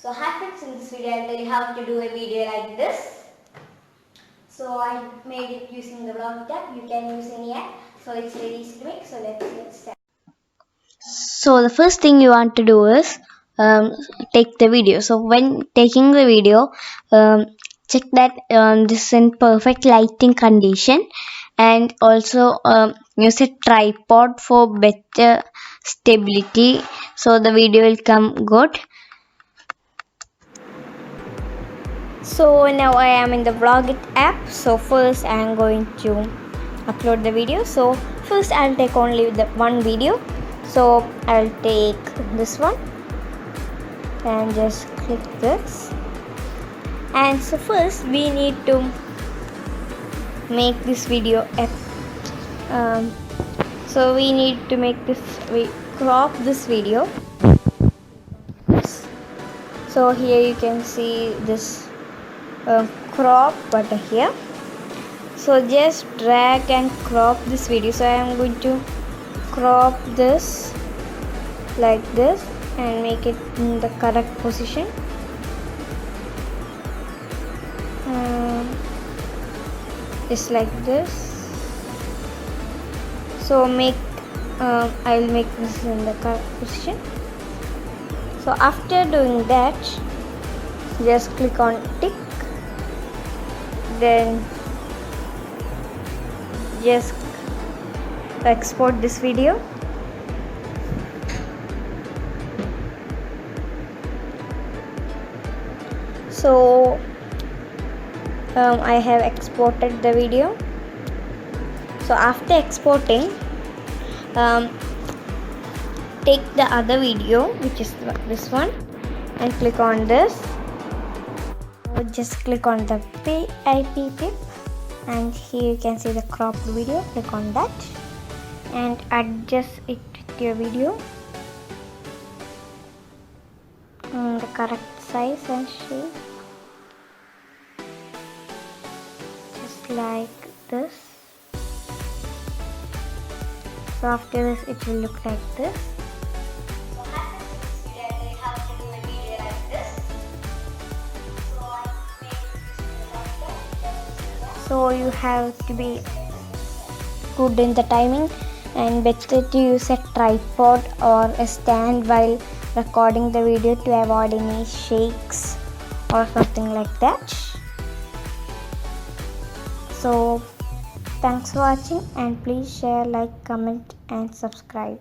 So hi friends, in this video I'll tell you how to do a video like this. So I made it using the Vlog app. You can use any app. So it's very easy to make. So let's get started. So the first thing you want to do is take the video. So when taking the video, check that this is in perfect lighting condition, and also use a tripod for better stability. So the video will come good. So now I am in the Vlogit app. So first I am going to upload the video. So first I'll take only the one video. So I'll take this one and just click this. And so first we need to make this video so we need to make this, we crop this video. So here you can see this crop button here. So just drag and crop this video. So I am going to crop this like this and make it in the correct position. Just like this. So I'll make this in the correct position. So after doing that, just click on tick, then just export this video. So I have exported the video. So after exporting, take the other video, which is this one, and click on this. So just click on the PIP tip, and here you can see the cropped video. Click on that and adjust it to your video in the correct size and shape, just like this. So after this it will look like this. So you have to be good in the timing, and better to use a tripod or a stand while recording the video to avoid any shakes or something like that. So thanks for watching, and please share, like, comment and subscribe.